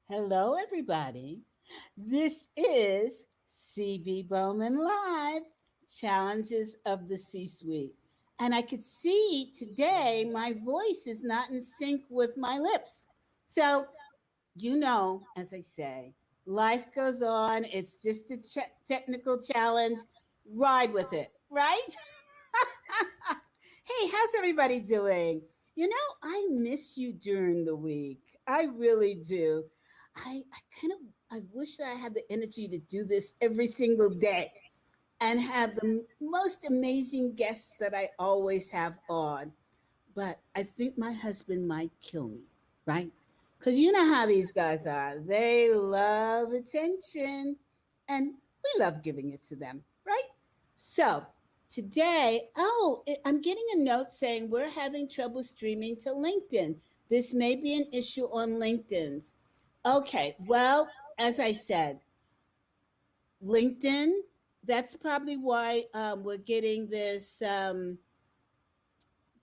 Hello, everybody. This is CB Bowman Live Challenges of the C Suite. And I could see today my voice is not in sync with my lips. So, as I say, life goes on. It's just a technical challenge. Ride with it, right? Hey, how's everybody doing? I miss you during the week. I really do. I kind of I wish I had the energy to do this every single day and have the most amazing guests that I always have on. But I think my husband might kill me, right? Because you know how these guys are. They love attention and we love giving it to them, right? So today, I'm getting a note saying we're having trouble streaming to LinkedIn. This may be an issue on LinkedIn's. Okay, well, as I said, LinkedIn, that's probably why we're getting this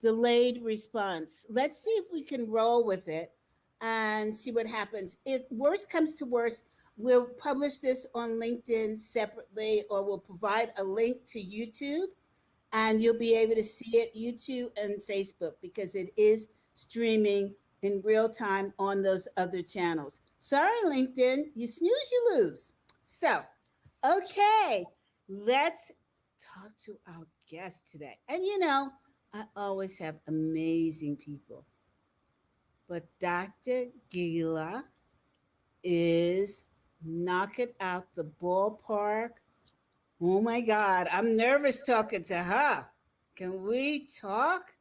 delayed response. Let's see if we can roll with it and see what happens. If worst comes to worst, we'll publish this on LinkedIn separately or we'll provide a link to YouTube and you'll be able to see it YouTube and Facebook because it is streaming in real time on those other channels. Sorry, LinkedIn, you snooze, you lose. So, okay, let's talk to our guest today. And I always have amazing people, but Dr. Guila is knocking out the ballpark. Oh my God, I'm nervous talking to her. Can we talk?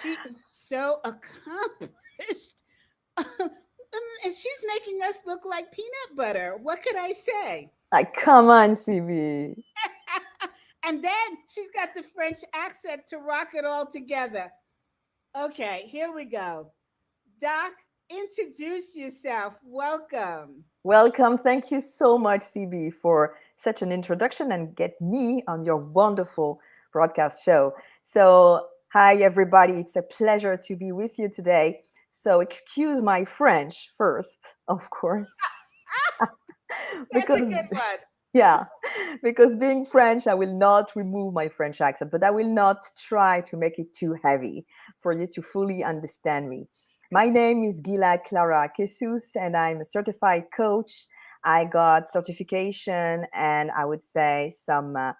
She is so accomplished. And she's making us look like peanut butter. What could I say? Like, come on, CB. And then she's got the French accent to rock it all together. Okay, here we go. Doc, introduce yourself. Welcome. Welcome. Thank you so much, CB, for such an introduction and get me on your wonderful broadcast show. So, hi, everybody. It's a pleasure to be with you today. So, excuse my French first, of course, That's a because, good one. yeah, because being French, I will not remove my French accent, but I will not try to make it too heavy for you to fully understand me. My name is Clara Kessous, and I'm a certified coach. I got certification and I would say some a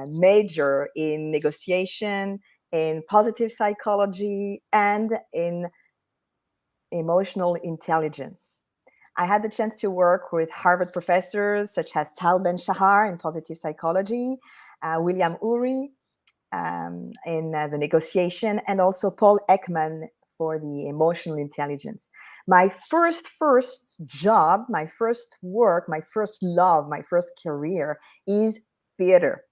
major in negotiation, in positive psychology, and in emotional intelligence. I had the chance to work with Harvard professors such as Tal Ben Shahar in positive psychology, William Ury in the negotiation, and also Paul Ekman for the emotional intelligence. My first job, my first work, my first love, my first career is theater.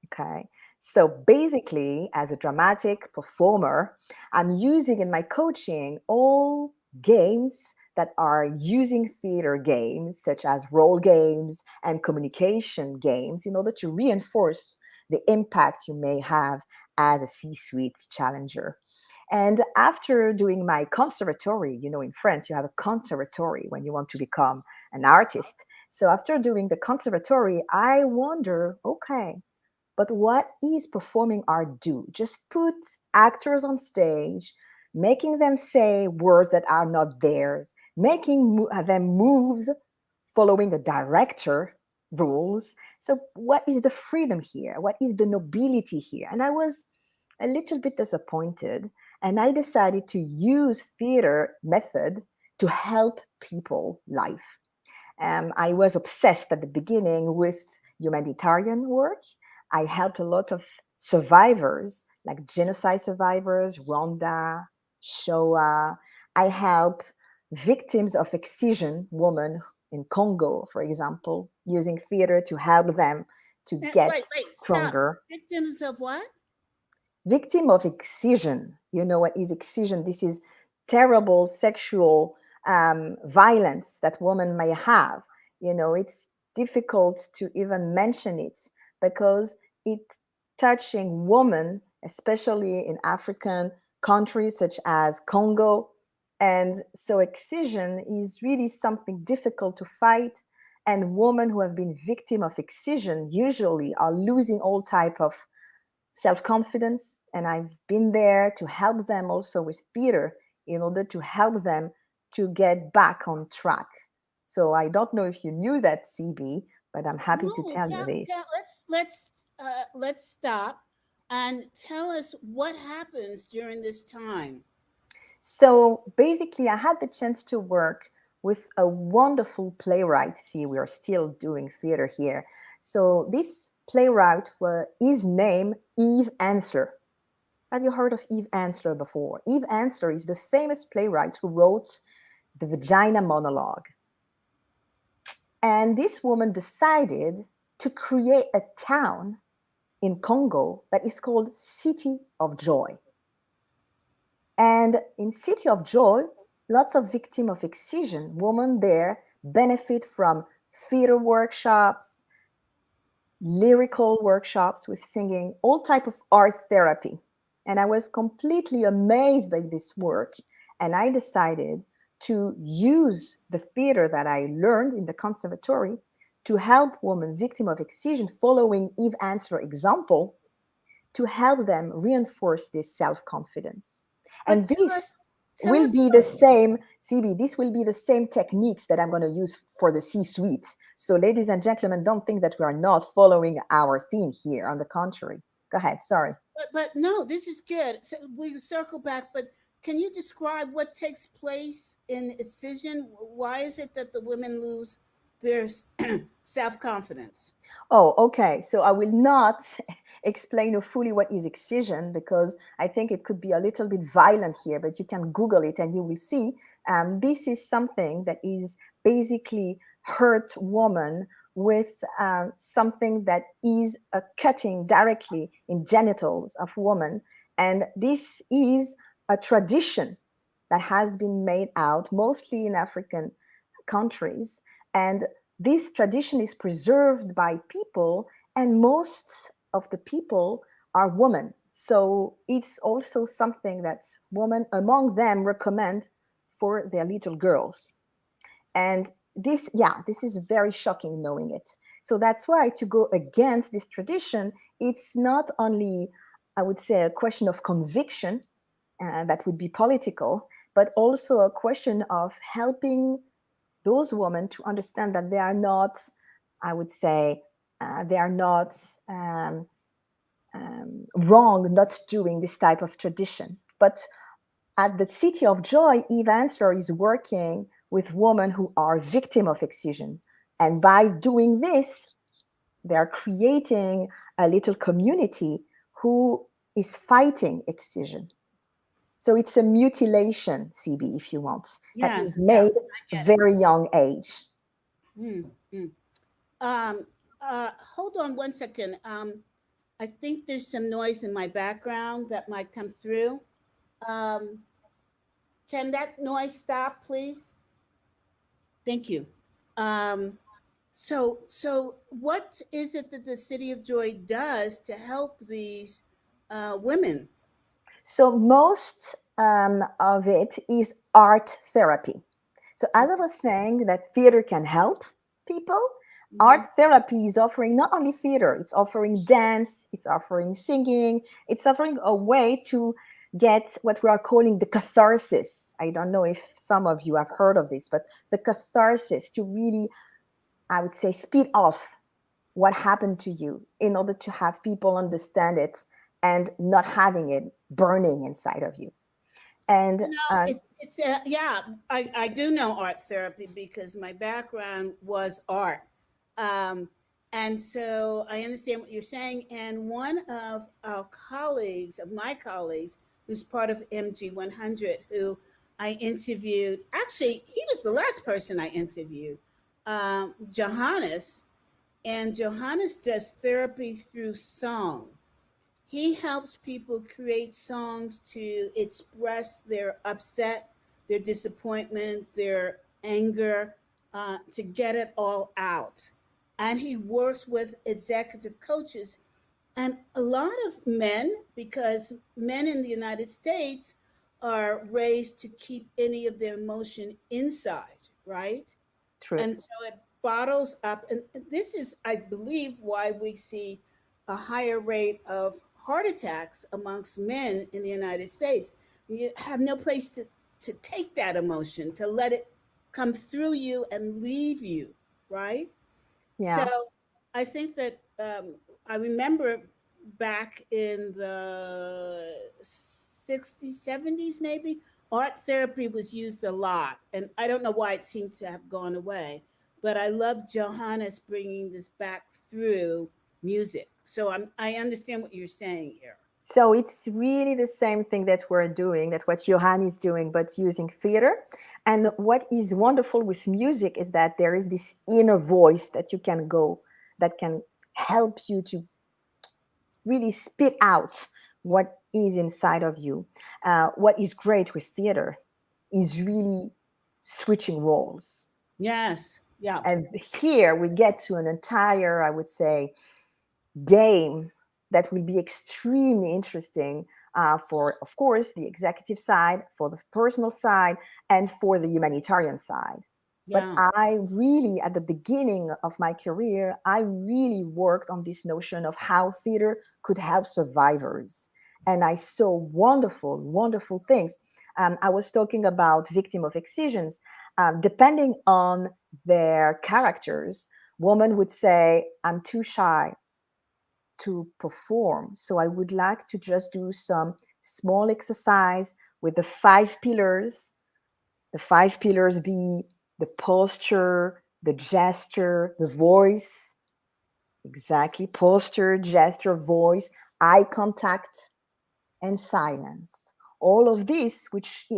Okay. So basically, as a dramatic performer, I'm using in my coaching all games that are using theater games, such as role games and communication games, in order to reinforce the impact you may have as a C suite challenger. And after doing my conservatory, in France, you have a conservatory when you want to become an artist. So after doing the conservatory, I wonder, okay, but what is performing art do? Just put actors on stage, making them say words that are not theirs, making them move following the director rules. So, what is the freedom here? What is the nobility here? And I was a little bit disappointed. And I decided to use theater method to help people life. I was obsessed at the beginning with humanitarian work. I helped a lot of survivors, like genocide survivors, Rwanda, Shoah. I help victims of excision, women in Congo, for example, using theater to help them to get Wait, stop. stronger. Victims of what? Victim of excision. You know what is excision? This is terrible sexual violence that women may have. It's difficult to even mention it because it's touching women, especially in African countries such as Congo. And so excision is really something difficult to fight. And women who have been victim of excision usually are losing all type of self-confidence. And I've been there to help them also with theater in order to help them to get back on track. So I don't know if you knew that, CB, but I'm happy to No, tell you this. let's stop and tell us what happens during this time. So basically, I had the chance to work with a wonderful playwright. See, we are still doing theater here. So this playwright, his name Eve Ensler. Have you heard of Eve Ensler before? Eve Ensler is the famous playwright who wrote the Vagina Monologue. And this woman decided to create a town in Congo that is called City of Joy. And in City of Joy, lots of victims of excision, women there benefit from theater workshops, lyrical workshops with singing, all type of art therapy. And I was completely amazed by this work. And I decided to use the theater that I learned in the conservatory to help women victims of excision following Eve Ansler example to help them reinforce this self-confidence. But And this tell will us be the same, CB, this will be the same techniques that I'm going to use for the C-suite. So ladies and gentlemen, don't think that we are not following our theme here. On the contrary. Go ahead, sorry. but no, this is good. So we circle back, but can you describe what takes place in excision? Why is it that the women lose their self confidence? Oh, okay. So I will not explain fully what is excision because I think it could be a little bit violent here, but you can Google it and you will see. This is something that is basically hurt woman with something that is a cutting directly in genitals of woman. And this is a tradition that has been made out mostly in African countries. And this tradition is preserved by people, and most of the people are women. So it's also something that women among them recommend for their little girls. And this, yeah, this is very shocking knowing it. So that's why to go against this tradition, it's not only, I would say, a question of conviction that would be political, but also a question of helping those women to understand that they are not, I would say, they are not wrong not doing this type of tradition. But at the City of Joy, Eve Ansler is working with women who are victim of excision. And by doing this, they are creating a little community who is fighting excision. So it's a mutilation, CB, if you want, that is Yes, yeah, made I get it. very young age. Mm, mm. Hold on one second. I think there's some noise in my background that might come through. Um, can that noise stop, please? Thank you. Um, so what is it that the City of Joy does to help these women? So most of it is art therapy. So as I was saying, that theater can help people. Mm-hmm. Art therapy is offering not only theater, it's offering dance, it's offering singing, it's offering a way to get what we are calling the catharsis. I don't know if some of you have heard of this, but the catharsis to really, I would say, speed off what happened to you in order to have people understand it and not having it burning inside of you. And You know, it's yeah. I do know art therapy because my background was art, um, and so I understand what you're saying. And one of our colleagues, of my colleagues, who's part of MG 100, who I interviewed. Actually, he was the last person I interviewed, Johannes, and Johannes does therapy through song. He helps people create songs to express their upset, their disappointment, their anger, to get it all out. And he works with executive coaches and a lot of men, because men in the United States are raised to keep any of their emotion inside, right? True. And so it bottles up. And this is, I believe, why we see a higher rate of heart attacks amongst men in the United States. You have no place to take that emotion, to let it come through you and leave you, right? So Yeah. I think that I remember back in the 60s, 70s, maybe, art therapy was used a lot. And I don't know why it seemed to have gone away. But I love Johannes bringing this back through music. So I understand what you're saying here. So it's really the same thing that we're doing, that what Johan is doing, but using theater. And what is wonderful with music is that there is this inner voice that you can go, that can help you to really spit out what is inside of you. What is great with theater is really switching roles. Yes. Yeah. And here we get to an entire, I would say, game that will be extremely interesting for, of course, the executive side, for the personal side, and for the humanitarian side. But Yeah. I really, at the beginning of my career, I really worked on this notion of how theater could help survivors. And I saw wonderful, wonderful things. I was talking about victim of excisions. Depending on their characters, woman would say, I'm too shy to perform. So I would like to just do some small exercise with the 5 pillars. The 5 pillars be the posture, the gesture, the voice. Exactly. Posture, gesture, voice, eye contact, and silence. All of these, which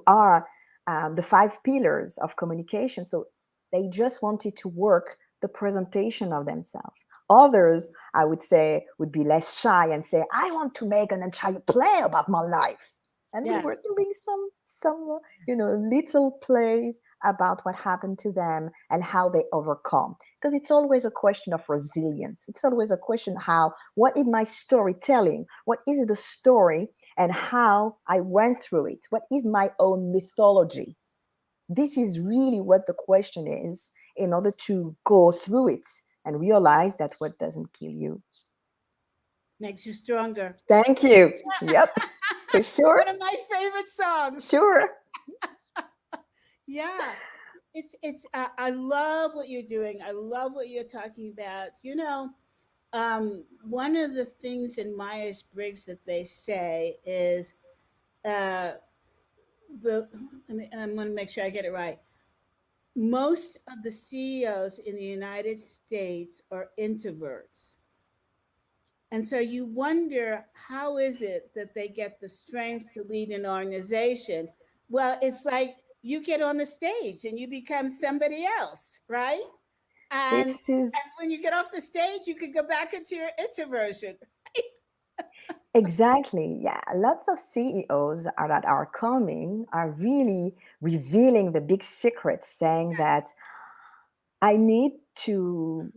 are the 5 pillars of communication. So they just wanted to work the presentation of themselves. Others, I would say, would be less shy and say, I want to make an entire play about my life. And we were Yes. doing some little plays about what happened to them and how they overcome. Because it's always a question of resilience. It's always a question how, what is my storytelling? What is the story and how I went through it? What is my own mythology? This is really what the question is in order to go through it and realize that what doesn't kill you. Makes you stronger. Thank you. Yep, for sure. One of my favorite songs. Sure. Yeah. I love what you're doing. I love what you're talking about. One of the things in Myers-Briggs that they say is uh, I'm going to make sure I get it right. Most of the CEOs in the United States are introverts. And so you wonder, how is it that they get the strength to lead an organization? Well, it's like you get on the stage and you become somebody else, right? And This is when you get off the stage, you could go back into your introversion. exactly, yeah. Lots of CEOs that are coming are really revealing the big secrets, saying that Yes. I need to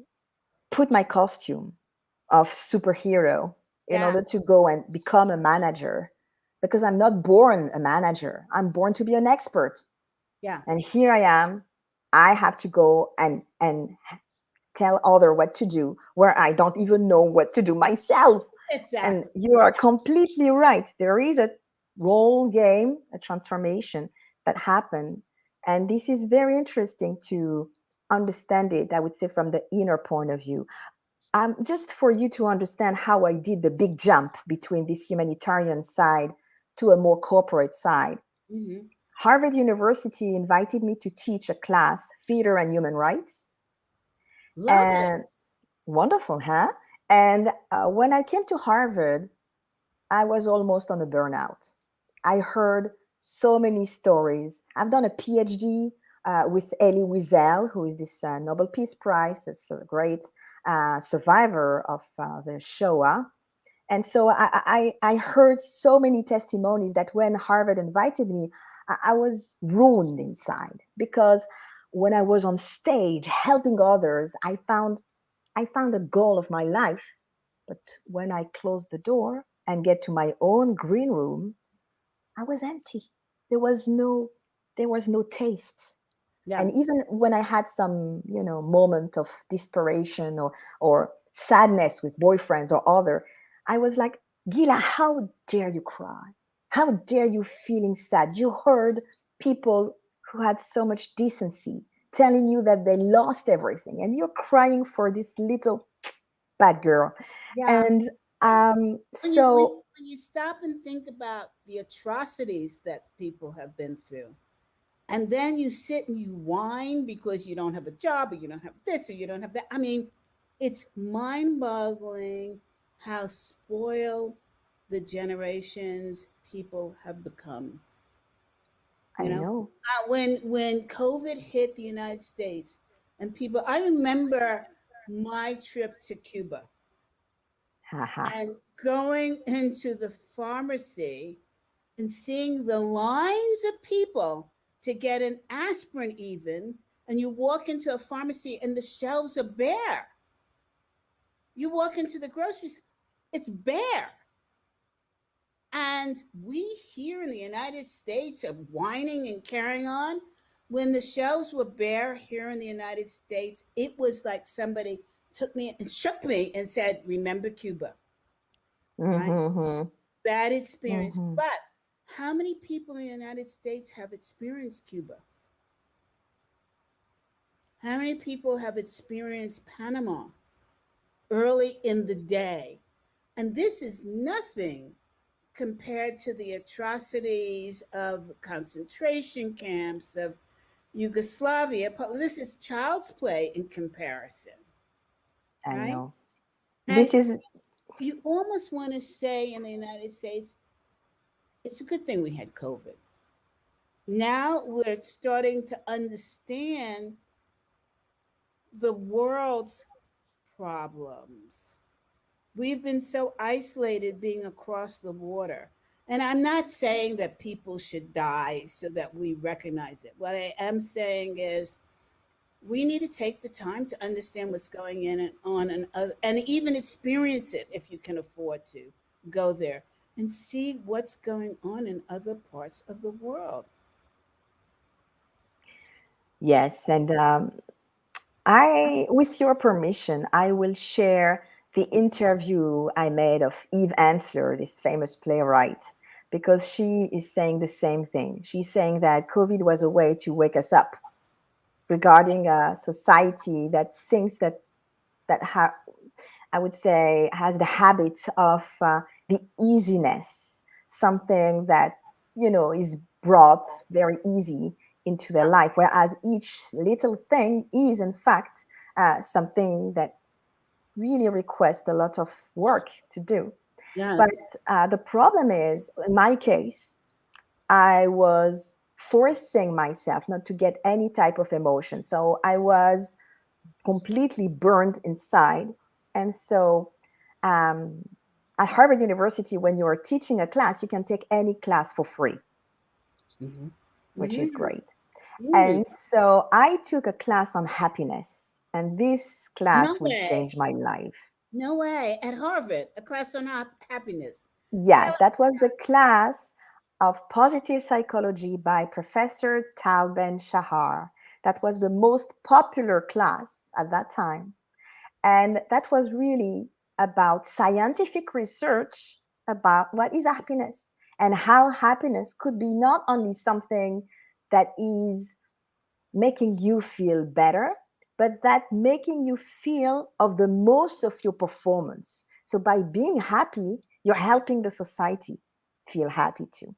put my costume of superhero in Yeah. order to go and become a manager because I'm not born a manager. I'm born to be an expert. Yeah. And here I am. I have to go and tell other what to do where I don't even know what to do myself. And Exactly. you are completely right. There is a role game, a transformation that happened. And this is very interesting to understand it, I would say, from the inner point of view. Just for you to understand how I did the big jump between this humanitarian side to a more corporate side. Hmm. Harvard University invited me to teach a class, Theater and Human Rights. Love it. And wonderful, huh? And when I came to Harvard, I was almost on a burnout. I heard so many stories. I've done a PhD with Elie Wiesel, who is this Nobel Peace Prize. It's a great survivor of the Shoah. And so I heard so many testimonies that when Harvard invited me, I was ruined inside because when I was on stage helping others, I found the goal of my life. But when I close the door and get to my own green room, I was empty. There was no, there was no taste. Yeah. And even when I had some, moment of desperation or sadness with boyfriends or other, I was like, Gila, how dare you cry? How dare you feeling sad? You heard people who had so much decency telling you that they lost everything, and you're crying for this little bad girl. Yeah. And Yeah. When you when, so when you stop and think about the atrocities that people have been through, and then you sit and you whine because you don't have a job or you don't have this or you don't have that. I mean, it's mind-boggling how spoiled the generations people have become. I You know, know. when COVID hit the United States, and people, I remember my trip to Cuba Haha. and going into the pharmacy and seeing the lines of people to get an aspirin, even, and you walk into a pharmacy and the shelves are bare. You walk into the groceries, it's bare. And we here in the United States are whining and carrying on. When the shelves were bare here in the United States, it was like somebody took me and shook me and said, remember Cuba, right? Mm-hmm. Bad experience. Mm-hmm. But how many people in the United States have experienced Cuba? How many people have experienced Panama early in the day? And this is nothing compared to the atrocities of concentration camps of Yugoslavia. This is child's play in comparison, I right? know. And This is you almost want to say in the United States, it's a good thing we had COVID. Now we're starting to understand the world's problems. We've been so isolated being across the water. And I'm not saying that people should die so that we recognize it. What I am saying is we need to take the time to understand what's going in and on and even experience it if you can afford to go there and see what's going on in other parts of the world. yes, and with your permission, I will share the interview I made of Eve Ensler, this famous playwright, because she is saying the same thing. She's saying that COVID was a way to wake us up regarding a society that thinks that I would say has the habit of the easiness, something that is brought very easy into their life, whereas each little thing is in fact something that really requests a lot of work to do. But Yes. the problem is, in my case, I was forcing myself not to get any type of emotion. So I was completely burned inside. And so um, at Harvard University, when you are teaching a class, you can take any class for free, Mm-hmm. which is great. Mm-hmm. And so I took a class on happiness, and this No class will way. change my life. No way. At Harvard, a class on happiness. Tell Yes, that was the class of positive psychology by Professor Tal Ben Shahar. That was the most popular class at that time. And that was really about scientific research about what is happiness and how happiness could be not only something that is making you feel better, but that making you feel of the most of your performance. So by being happy, you're helping the society feel happy too.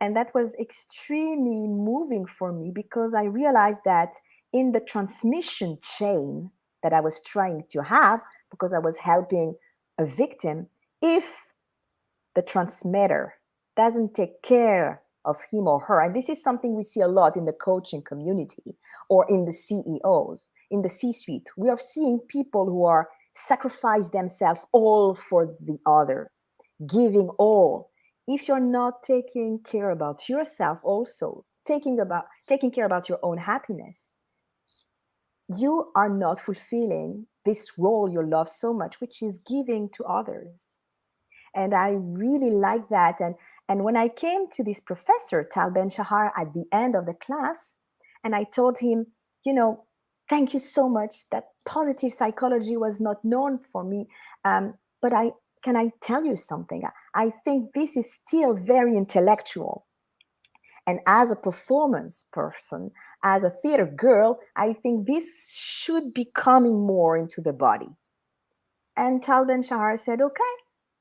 And that was extremely moving for me because I realized that in the transmission chain that I was trying to have, because I was helping a victim, if the transmitter doesn't take care of him or her, and this is something we see a lot in the coaching community or in the CEOs, in the C suite, we are seeing people who are sacrifice themselves all for the other, giving all. If you're not taking care about yourself also, taking care about your own happiness, you are not fulfilling this role you love so much, which is giving to others. And I really like that. And And when I came to this professor, Tal Ben Shahar, at the end of the class, and I told him, you know, thank you so much. That positive psychology was not known for me. But can I tell you something? I think this is still very intellectual. And as a performance person, as a theater girl, I think this should be coming more into the body. And Tal Ben Shahar said, okay,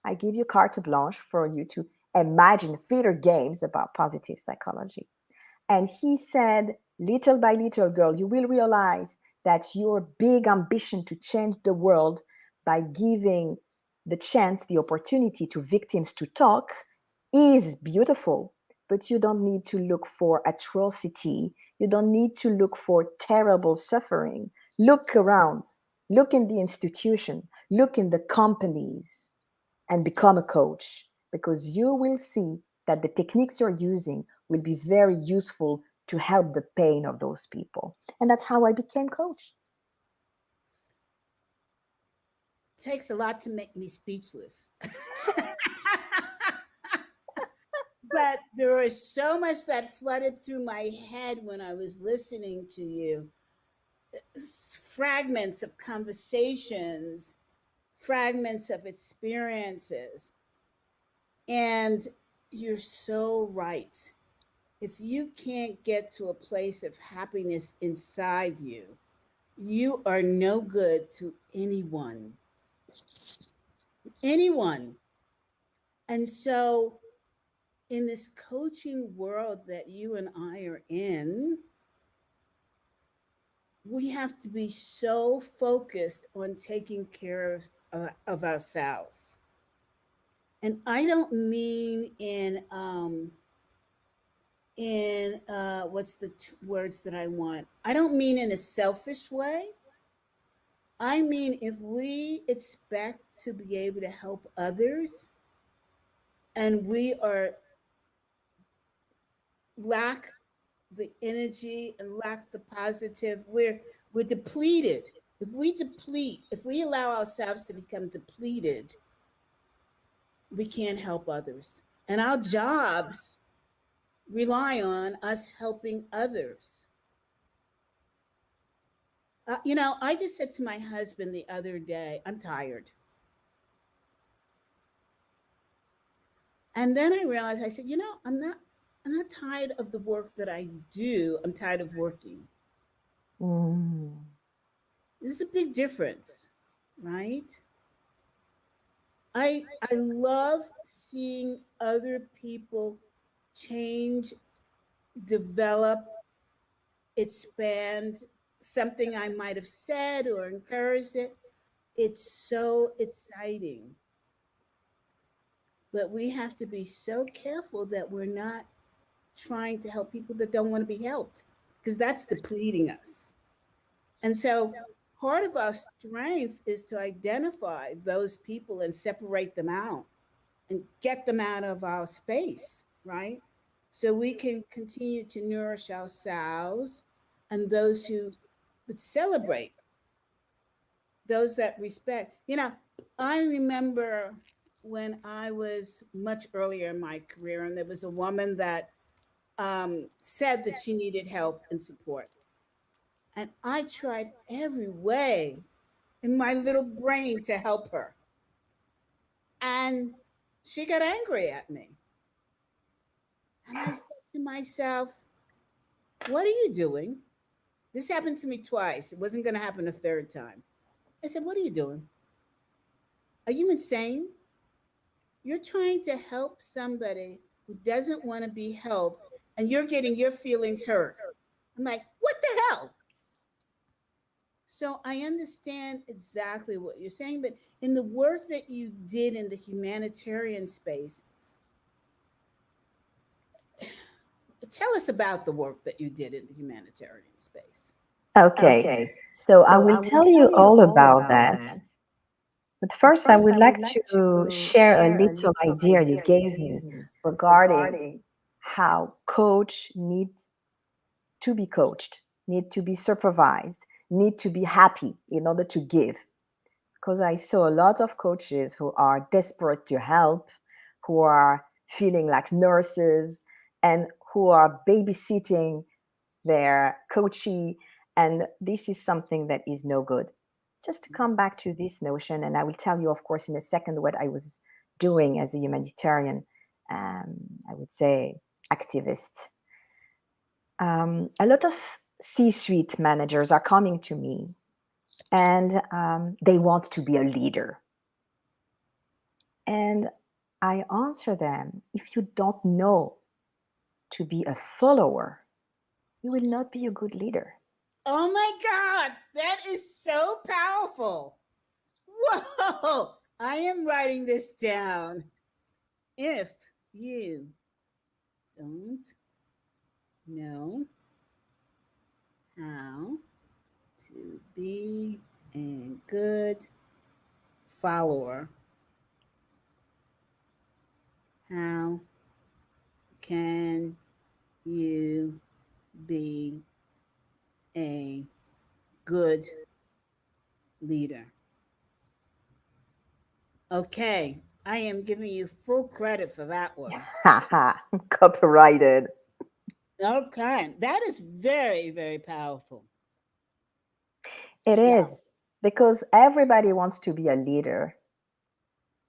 I give you carte blanche for you to imagine theater games about positive psychology. And he said, little by little, girl, you will realize that your big ambition to change the world by giving the chance, the opportunity to victims to talk is beautiful, but you don't need to look for atrocity. You don't need to look for terrible suffering. Look around, look in the institution, look in the companies, and become a coach, because you will see that the techniques you're using will be very useful to help the pain of those people. And that's how I became coach. It takes a lot to make me speechless. But there was so much that flooded through my head when I was listening to you. Fragments of conversations, fragments of experiences. And you're so right. If you can't get to a place of happiness inside you, you are no good to anyone. Anyone. And so, in this coaching world that you and I are in, we have to be so focused on taking care of ourselves. And I don't mean in what's the words that I want? I don't mean in a selfish way. I mean, if we expect to be able to help others and we are lack the energy and lack the positive, we're depleted. If we deplete, if we allow ourselves to become depleted, we can't help others. And our jobs rely on us helping others. I just said to my husband the other day, I'm tired. And then I realized, I said, I'm not tired of the work that I do. I'm tired of working. Mm. This is a big difference, right? I love seeing other people change, develop, expand something I might have said or encouraged it. It's so exciting. But we have to be so careful that we're not trying to help people that don't want to be helped, because that's depleting us. And so part of our strength is to identify those people and separate them out and get them out of our space, right? So we can continue to nourish ourselves and those who would celebrate, those that respect. I remember when I was much earlier in my career, and there was a woman that said that she needed help and support. And I tried every way in my little brain to help her. And she got angry at me. And I said to myself, what are you doing? This happened to me twice. It wasn't going to happen a third time. I said, what are you doing? Are you insane? You're trying to help somebody who doesn't want to be helped, and you're getting your feelings hurt. I'm like, what the hell? So I understand exactly what you're saying, but in the work that you did in the humanitarian space, tell us about the work that you did in the humanitarian space. Okay, Okay, so I so will I will tell you tell you all all about about that. that. But But first, I first, would I would like like to to share a share a little little idea you idea you gave gave me me regarding regarding how coach need to be coached, need to be supervised, need to be happy in order to give. Because I saw a lot of coaches who are desperate to help, who are feeling like nurses and who are babysitting their coachee. And this is something that is no good. Just to come back to this notion, and I will tell you, of course, in a second what I was doing as a humanitarian, I would say, activist. A lot of C-suite managers are coming to me and they want to be a leader. And I answer them, if you don't know to be a follower, you will not be a good leader. Oh my God, that is so powerful. Whoa, I am writing this down. If you don't know how to be a good follower, how can you be a good leader? Okay, I am giving you full credit for that one. Haha, copyrighted. Okay, that is very, very powerful. It Yeah. is because everybody wants to be a leader.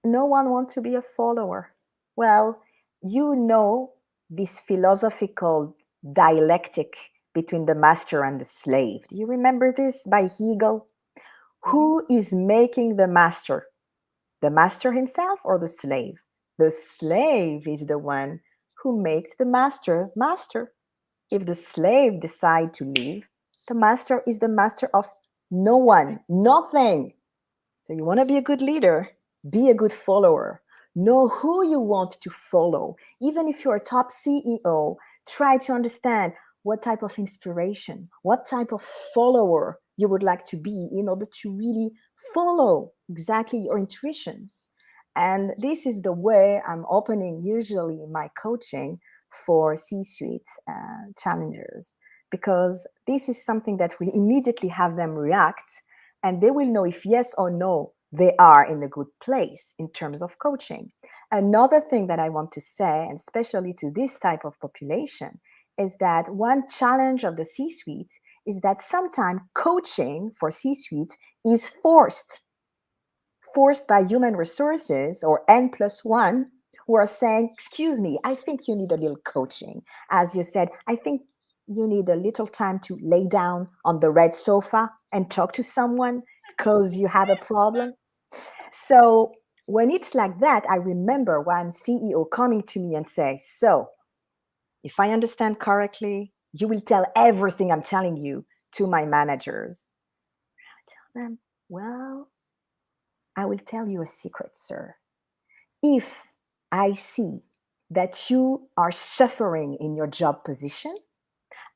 No one wants to be a follower. Well, you know this philosophical dialectic between the master and the slave. Do you remember this by Hegel? Mhm. Who is making the master? The master himself or the slave? The slave is the one who makes the master master. If the slave decide to leave, the master is the master of no one, nothing. So you want to be a good leader, be a good follower. Know who you want to follow. Even if you're a top CEO, try to understand what type of inspiration, what type of follower you would like to be in order to really follow exactly your intuitions. And this is the way I'm opening usually my coaching for C-suite challengers, because this is something that will immediately have them react, and they will know if yes or no they are in a good place in terms of coaching. Another thing that I want to say, and especially to this type of population, is that one challenge of the C-suite is that sometimes coaching for C-suite is forced by human resources or N+1, who are saying, excuse me, I think you need a little coaching. As you said, I think you need a little time to lay down on the red sofa and talk to someone because you have a problem. So when it's like that, I remember one CEO coming to me and say, so if I understand correctly, you will tell everything I'm telling you to my managers. I tell them, well, I will tell you a secret, sir. If I see that you are suffering in your job position,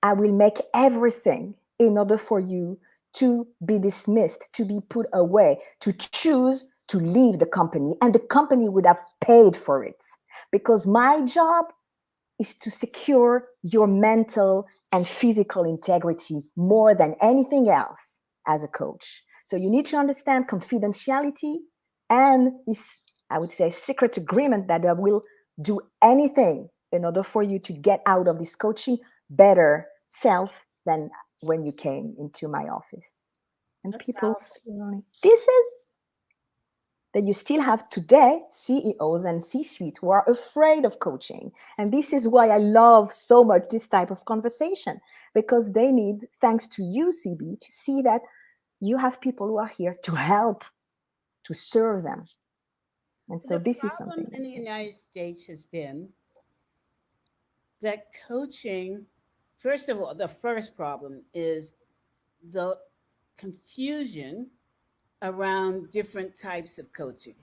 I will make everything in order for you to be dismissed, to be put away, to choose to leave the company, and the company would have paid for it. Because my job is to secure your mental and physical integrity more than anything else as a coach. So you need to understand confidentiality and this, I would say, secret agreement that I will do anything in order for you to get out of this coaching better self than when you came into my office. And That's people powerful. slowly, this is that you still have today CEOs and C-suite who are afraid of coaching. And this is why I love so much this type of conversation, because they need, thanks to you, CB, to see that you have people who are here to help, to serve them. And so The this is problem something in the that, United States has been that coaching, first of all, the first problem is the confusion around different types of coaching,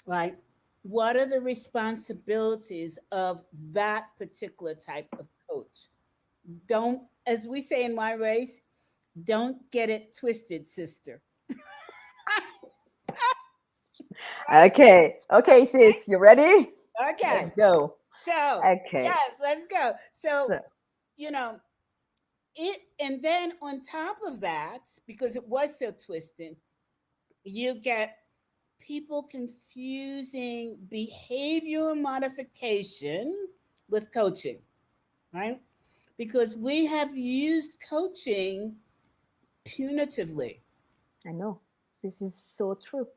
right? What are the responsibilities of that particular type of coach? Don't, as we say in my race, don't get it twisted, sister. okay, okay, sis, you ready? Okay. Let's go. So, Okay, yes, let's go. So, so you know, it, and then on top of that, because it was so twisted, you get people confusing behavioral modification with coaching, right? Because we have used coaching punitively. I know. This is so true.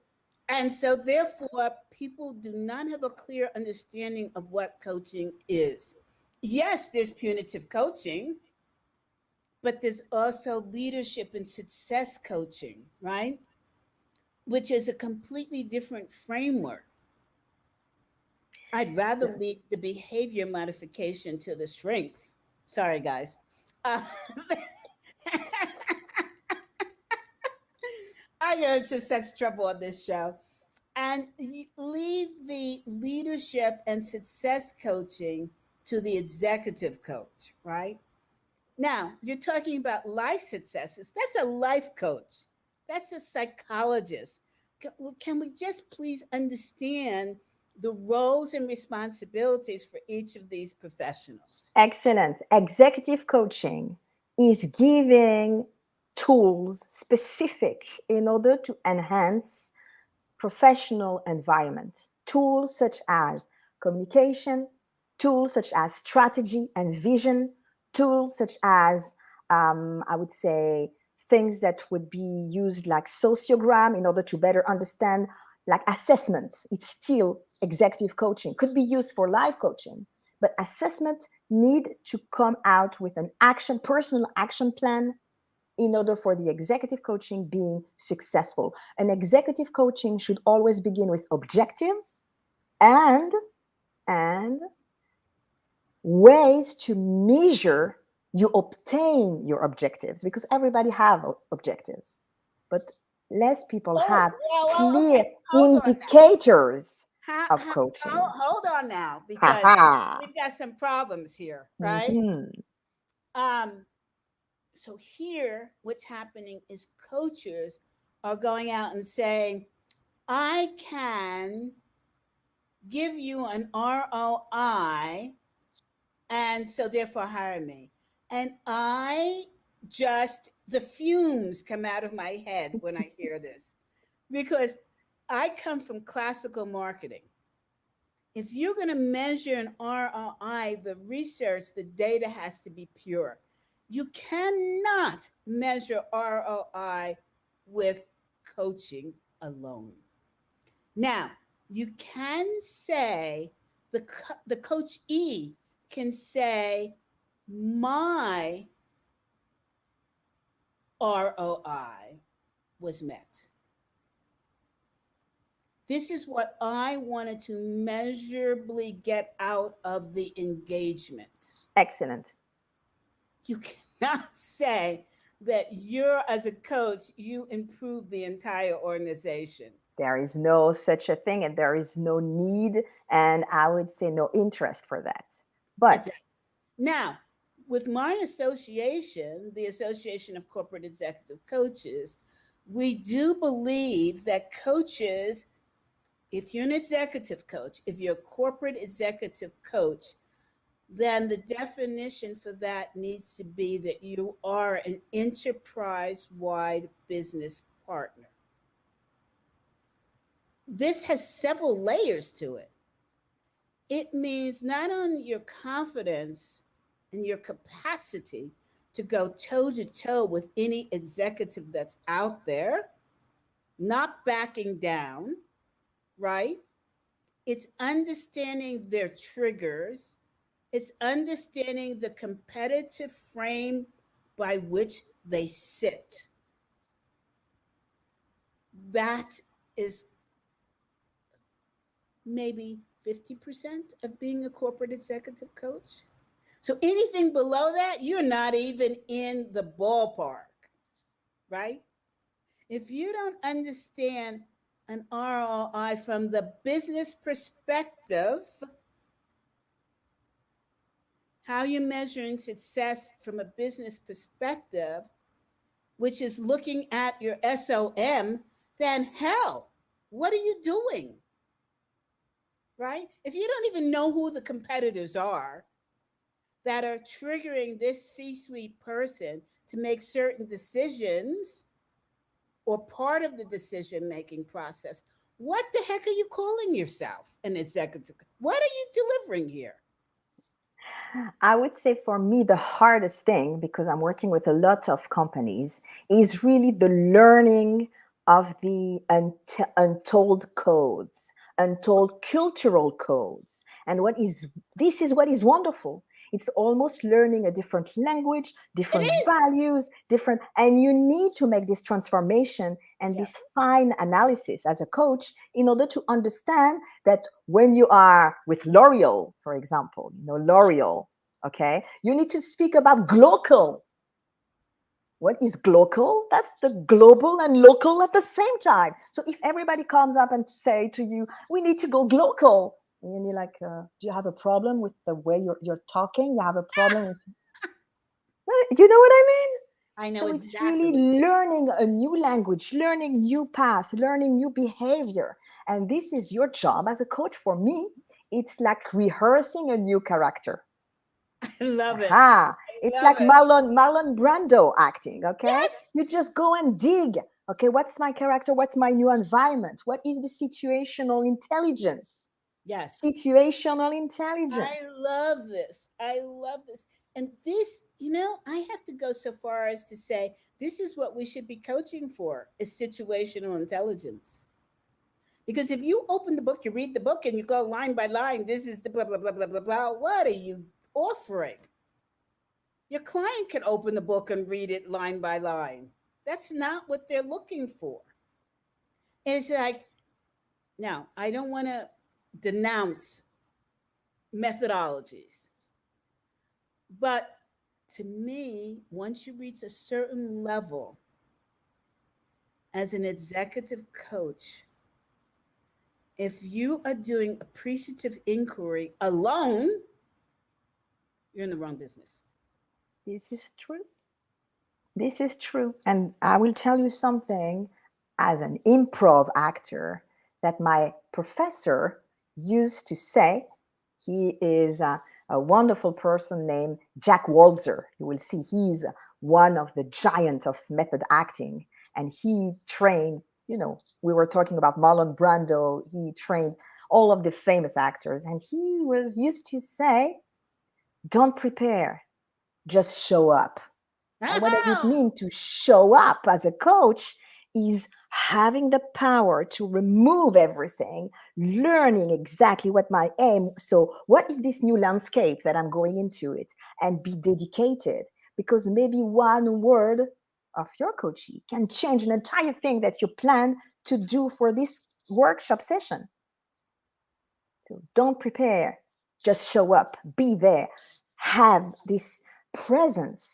And so, therefore, people do not have a clear understanding of what coaching is. Yes, there's punitive coaching, but there's also leadership and success coaching, right? Which is a completely different framework. I'd rather So, leave the behavior modification to the shrinks. Sorry, guys. Uh, I get into such trouble on this show. And leave the leadership and success coaching to the executive coach, right? Now, if you're talking about life successes, that's a life coach, that's a psychologist. Can we just please understand the roles and responsibilities for each of these professionals? excellent. Executive coaching is giving tools specific in order to enhance professional environment. Tools such as communication, tools such as strategy and vision, tools such as, I would say, things that would be used like sociogram in order to better understand, like assessments. It's still executive coaching, could be used for life coaching, but assessment need to come out with an action, personal action plan in order for the executive coaching being successful. An executive coaching should always begin with objectives and and ways to measure you obtain your objectives, because everybody have objectives, but less people Oh, have well, clear okay. Hold on now. indicators How, of how, coaching. hold on now, because Haha. we've got some problems here, right? Mhm. Um, so here what's happening is coaches are going out and saying, I can give you an ROI, and so therefore hire me. And I just, the fumes come out of my head when I hear this, because I come from classical marketing. If you're going to measure an ROI, the research, the data has to be pure. You cannot measure ROI with coaching alone. Now, you can say the coach E can say my ROI was met. This is what I wanted to measurably get out of the engagement. Excellent. You cannot say that you're, as a coach, you improve the entire organization. There is no such a thing, and there is no need, and I would say no interest for that. But Exactly. Now, with my association, the Association of Corporate Executive Coaches, we do believe that coaches, if you're an executive coach, if you're a corporate executive coach, then the definition for that needs to be that you are an enterprise wide business partner. This has several layers to it. It means not only your confidence and your capacity to go toe to toe with any executive that's out there, not backing down, right? It's understanding their triggers, it's understanding the competitive frame by which they sit. That is maybe 50% of being a corporate executive coach. So anything below that, you're not even in the ballpark, right? If you don't understand an ROI from the business perspective, how you're measuring success from a business perspective, which is looking at your SOM, then hell, what are you doing? Right? If you don't even know who the competitors are that are triggering this C suite person to make certain decisions or part of the decision making process, what the heck are you calling yourself an executive? What are you delivering here? I would say for me, the hardest thing, because I'm working with a lot of companies, is really the learning of the untold codes, untold cultural codes. And this is what is wonderful. It's almost learning a different language, It different is. values, different, and you need to make this transformation and Yeah. this fine analysis as a coach in order to understand that when you are with L'Oreal, for example, L'Oreal, okay, you need to speak about global. What is global? That's the global and local at the same time. So if everybody comes up and say to you, we need to go global, and you're like, do you have a problem with the way you're talking? You have a problem with, you know what I mean? I know So it's exactly what. really learning a new language, learning new path, learning new behavior. And this is your job as a coach. For me, it's like rehearsing a new character. I love it. Aha. I It's love like it. Marlon Brando acting, okay? Yes. You just go and dig. Okay, what's my character? What's my new environment? What is the situational intelligence? Yes. Situational I intelligence. love this. I love this. And this, I have to go so far as to say this is what we should be coaching for is situational intelligence. Because if you open the book, you read the book and you go line by line, this is the blah blah blah blah blah blah. What are you offering? Your client can open the book and read it line by line. That's not what they're looking for. And it's like, now, I don't want to denounce methodologies, but to me, once you reach a certain level as an executive coach, if you are doing appreciative inquiry alone, you're in the wrong business. This is true. This is true. And I will tell you something as an improv actor that my professor used to say. He is a wonderful person named Jack Walzer. You will see he's one of the giants of method acting. And he trained, we were talking about Marlon Brando. He trained all of the famous actors. And he was used to say, don't prepare, just show up. And what does it Ah, mean to show up as a coach is having the power to remove everything, learning exactly what my aim. So, what is this new landscape that I'm going into it, and be dedicated because maybe one word of your coachee can change an entire thing that you plan to do for this workshop session. So don't prepare, just show up, be there, have this presence.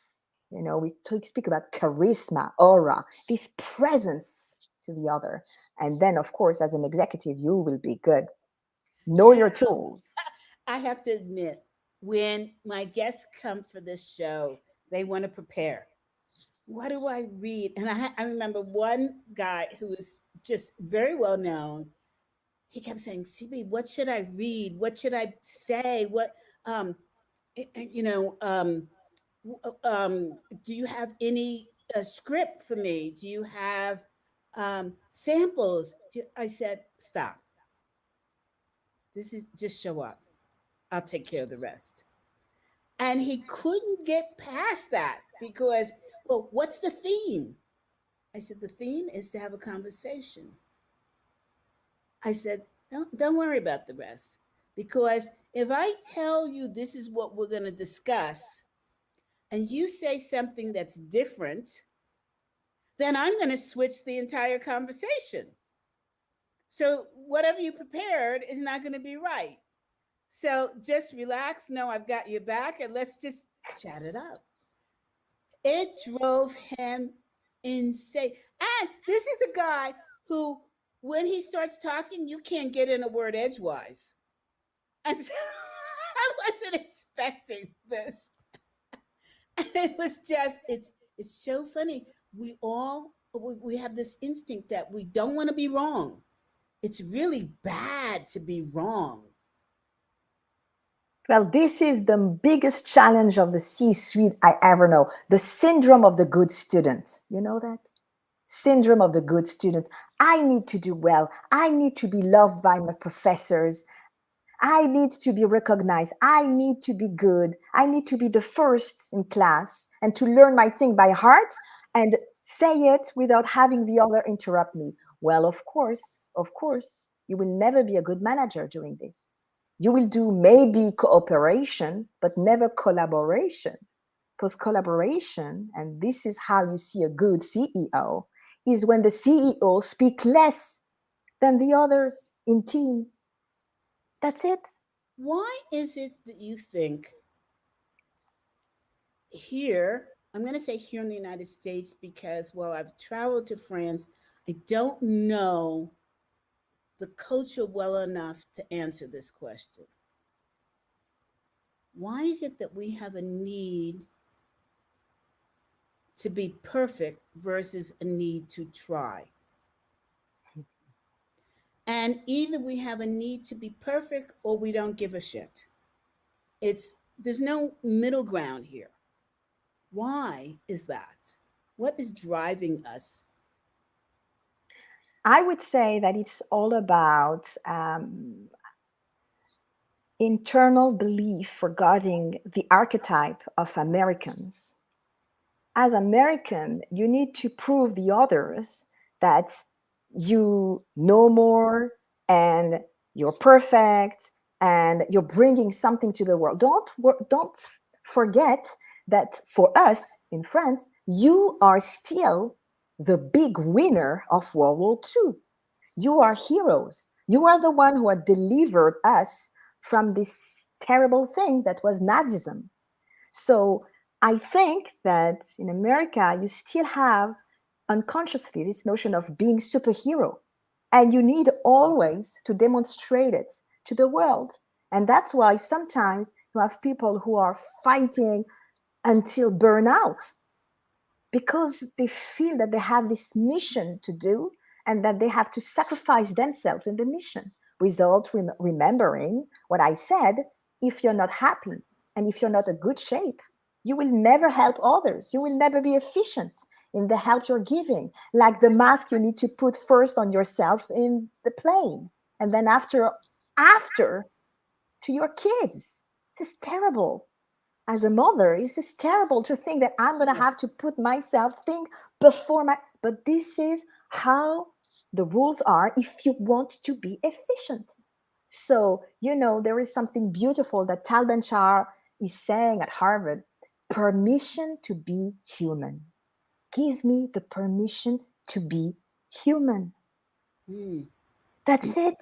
We speak about charisma, aura, this presence to the other. And then, of course, as an executive, you will be good. Know you know, your tools. I have to admit, when my guests come for this show, they want to prepare. What do I read? And I remember one guy who was just very well known. He kept saying, "CB, what should I read? What should I say? What, um, you know, do you have any script for me? Do you have samples?" I said, "Stop. This is just show up. I'll take care of the rest." And he couldn't get past that because, well, what's the theme? I said, the theme is to have a conversation. I said, don't worry about the rest. Because if I tell you this is what we're going to discuss and you say something that's different, then I'm going to switch the entire conversation. So whatever you prepared is not going to be right. So just relax. No, I've got your back and let's just chat it up. It drove him insane. And this is a guy who, when he starts talking, you can't get in a word edgewise. And so I wasn't expecting this. And it was just, it's so funny. We have this instinct that we don't want to be wrong. It's really bad to be wrong. Well, this is the biggest challenge of the C suite I ever know, the syndrome of the good student. You know that? Syndrome of the good student. I need to do well. I need to be loved by my professors. I need to be recognized. I need to be good. I need to be the first in class and to learn my thing by heart and say it without having the other interrupt me. Well, of course, you will never be a good manager doing this. You will do maybe cooperation, but never collaboration. Because collaboration, and this is how you see a good CEO, is when the CEO speak less than the others in team. That's it. Why is it that you think here, I'm going to say here in the United States because, well, I've traveled to France, I don't know the culture well enough to answer this question. Why is it that we have a need to be perfect versus a need to try? And either we have a need to be perfect or we don't give a shit. There's no middle ground here. Why is that? What is driving us? I would say that it's all about internal belief regarding the archetype of Americans. As American, you need to prove the others that you know more and you're perfect and you're bringing something to the world. Don't forget that for us in France, you are still the big winner of World War II. You are heroes. You are the one who had delivered us from this terrible thing that was Nazism. So I think that in America, you still have unconsciously this notion of being superhero. And you need always to demonstrate it to the world. And that's why sometimes you have people who are fighting until burnout because they feel that they have this mission to do and that they have to sacrifice themselves in the mission without remembering what I said. If you're not happy and if you're not in good shape, you will never help others. You will never be efficient in the help you're giving. Like the mask you need to put first on yourself in the plane and then after to your kids. This is terrible. As a mother, it's just terrible to think that I'm going to Yeah. have to put myself think before my, but this is how the rules are if you want to be efficient. So, there is something beautiful that Tal Ben-Shahar is saying at Harvard: permission to be human. Give me the permission to be human. Mm. That's it.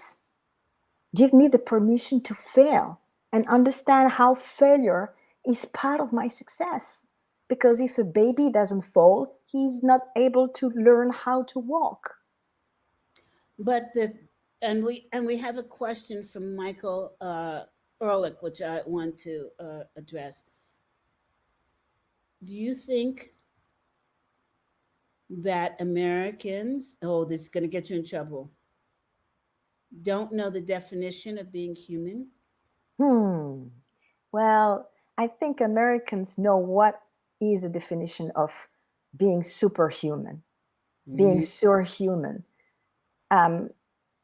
Give me the permission to fail and understand how failure is part of my success. Because if a baby doesn't fall, he's not able to learn how to walk. But we have a question from Michael Ehrlich, which I want to address. Do you think that Americans, oh, this is going to get you in trouble, don't know the definition of being human? Hmm. Well, I think Americans know what is the definition of being superhuman, being Mm-hmm. surhuman. Um,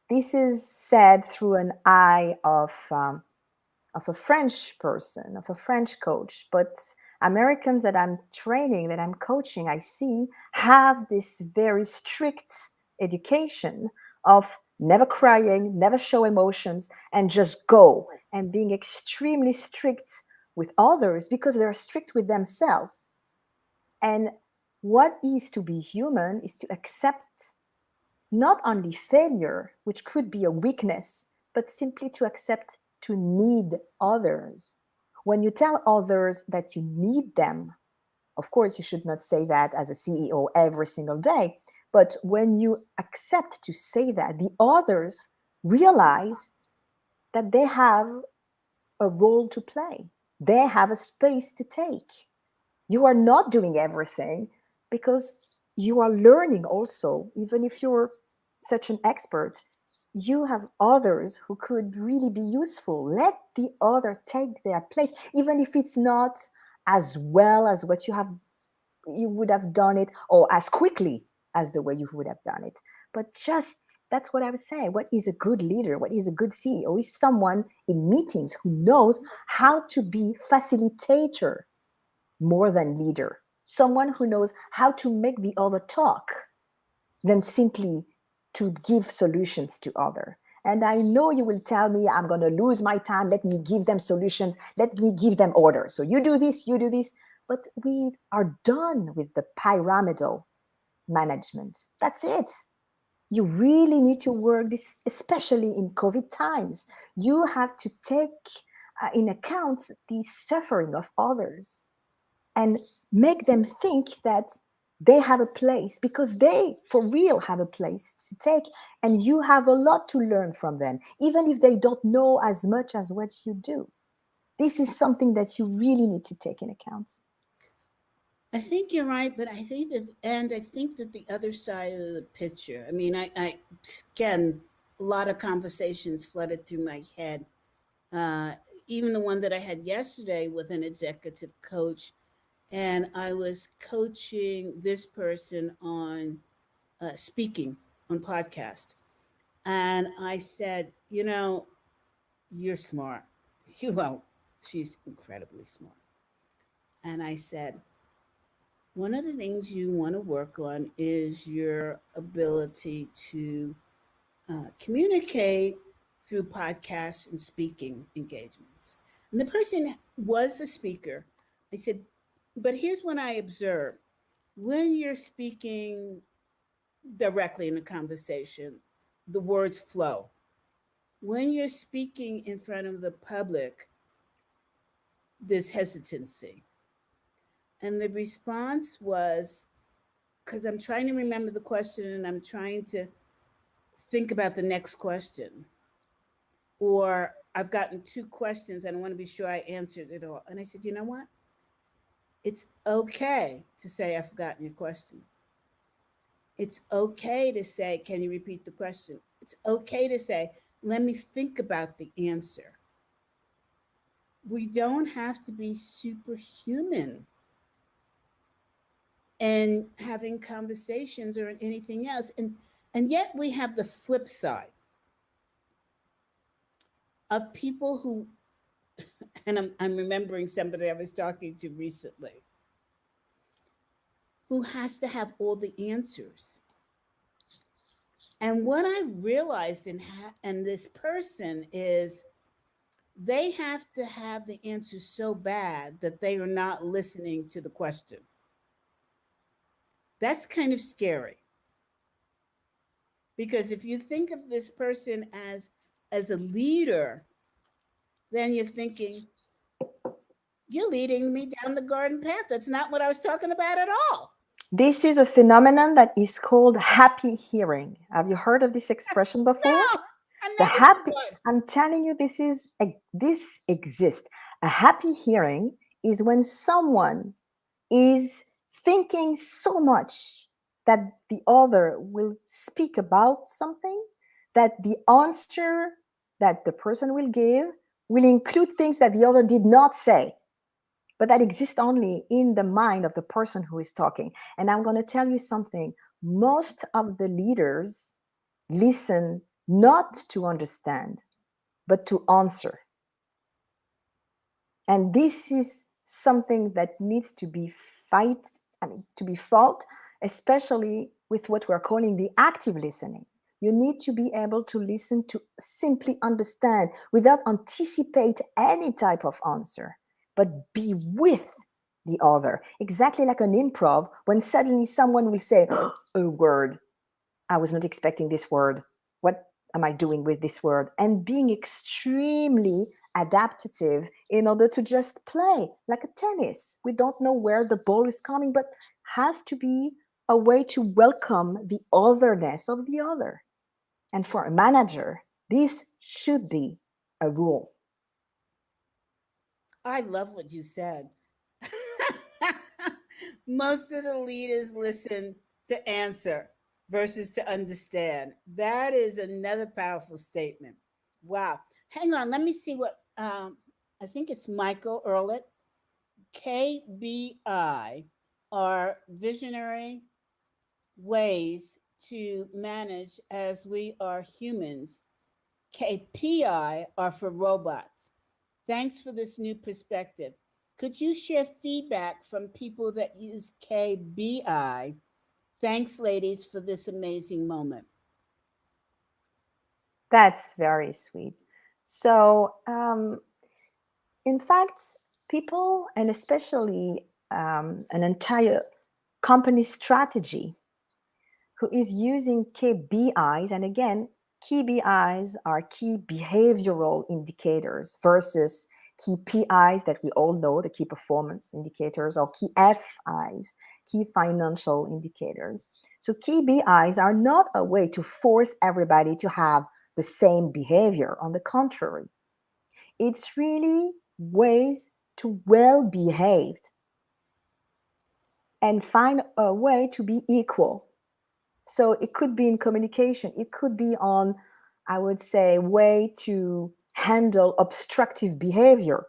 this is said through an eye of a French person, of a French coach. But Americans that I'm training, that I'm coaching, I see have this very strict education of never crying, never show emotions, and just go, and being extremely strict with others because they're strict with themselves. And what is to be human is to accept not only failure, which could be a weakness, but simply to accept to need others. When you tell others that you need them, of course, you should not say that as a CEO every single day. But when you accept to say that, the others realize that they have a role to play, they have a space to take. You are not doing everything because you are learning also. Even if you're such an expert, you have others who could really be useful. Let the other take their place, even if it's not as well as what you would have done it, or as quickly as the way you would have done it. But just that's what I would say. What is a good leader? What is a good CEO? Is someone in meetings who knows how to be facilitator more than leader. Someone who knows how to make the other talk than simply to give solutions to other. And I know you will tell me I'm going to lose my time. Let me give them solutions. Let me give them orders. So you do this, you do this. But we are done with the pyramidal management. That's it. You really need to work this, especially in COVID times. You have to take in account the suffering of others and make them think that they have a place, because they for real have a place to take, and you have a lot to learn from them, even if they don't know as much as what you do. This is something that you really need to take in account. I think you're right, but I think that the other side of the picture. I mean, I again, a lot of conversations flooded through my head. Uh, Even the one that I had yesterday with an executive coach, and I was coaching this person on speaking on podcast, and I said, you're smart. You won't. She's incredibly smart, and I said, one of the things you want to work on is your ability to communicate through podcasts and speaking engagements. And the person was a speaker. I said, but here's what I observed: when you're speaking directly in a conversation, the words flow. When you're speaking in front of the public, there's hesitancy. And the response was, because I'm trying to remember the question and I'm trying to think about the next question, or I've gotten two questions and I want to be sure I answered it all. And I said, you know what? It's okay to say I've forgotten your question. It's okay to say, can you repeat the question? It's okay to say, let me think about the answer. We don't have to be superhuman and having conversations or anything else. And yet we have the flip side of people who, and I'm remembering somebody I was talking to recently, who has to have all the answers. And what I realized in this person is they have to have the answers so bad that they are not listening to the question. That's kind of scary, because if you think of this person as a leader, then you're thinking, you're leading me down the garden path. That's not what I was talking about at all. This is a phenomenon that is called happy hearing. Have you heard of this expression before? No, I The never happy, would. I'm telling you, this exists. A happy hearing is when someone is thinking so much that the other will speak about something, that the answer that the person will give will include things that the other did not say, but that exists only in the mind of the person who is talking. And I'm going to tell you something: most of the leaders listen not to understand, but to answer. And this is something that needs to be fight, to be fought, especially with what we're calling the active listening. You need to be able to listen to simply understand without anticipate any type of answer, but be with the other. Exactly like an improv, when suddenly someone will say a word, I was not expecting this word. What am I doing with this word? And being extremely adaptive in order to just play like a tennis. We don't know where the ball is coming, but has to be a way to welcome the otherness of the other. And for a manager, this should be a rule. I love what you said. Most of the leaders listen to answer versus to understand. That is another powerful statement. Wow. Hang on. Let me see what, I think it's Michael Earlett, KBI, are visionary ways to manage as we are humans. KPI are for robots. Thanks for this new perspective. Could you share feedback from people that use KBI? Thanks, ladies, for this amazing moment. That's very sweet. So, in fact, people, and especially an entire company strategy who is using KBIs, and again, KBIs are key behavioral indicators versus key PIs that we all know, the key performance indicators, or key FIs, key financial indicators. So KBIs are not a way to force everybody to have the same behavior. On the contrary, it's really ways to well behaved and find a way to be equal. So it could be in communication, it could be on, I would say, way to handle obstructive behavior,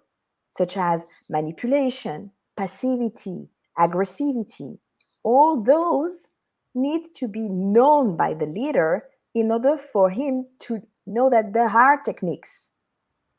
such as manipulation, passivity, aggressivity. All those need to be known by the leader in order for him to know that there are techniques.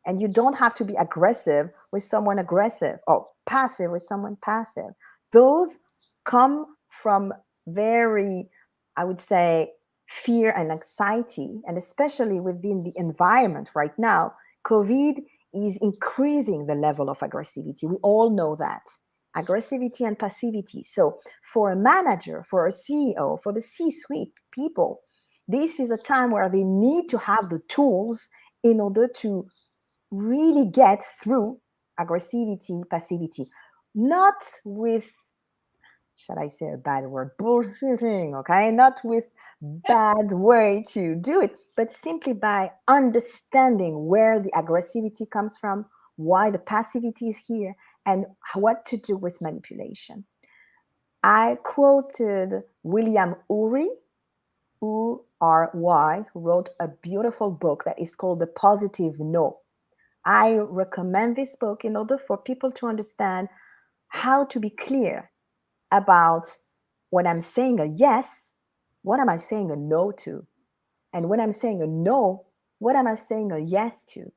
And you don't have to be aggressive with someone aggressive or passive with someone passive. Those come from very, I would say, fear and anxiety, and especially within the environment right now. COVID is increasing the level of aggressivity. We all know that. Aggressivity and passivity. So, for a manager, for a CEO, for the C suite people, this is a time where they need to have the tools in order to really get through aggressivity, passivity, not with, shall I say a bad word, bullshitting, okay? Not with bad way to do it, but simply by understanding where the aggressivity comes from, why the passivity is here, and what to do with manipulation. I quoted William Ury, Ury, who wrote a beautiful book that is called The Positive No. I recommend this book in order for people to understand how to be clear about when I'm saying a yes, what am I saying a no to? And when I'm saying a no, what am I saying a yes to?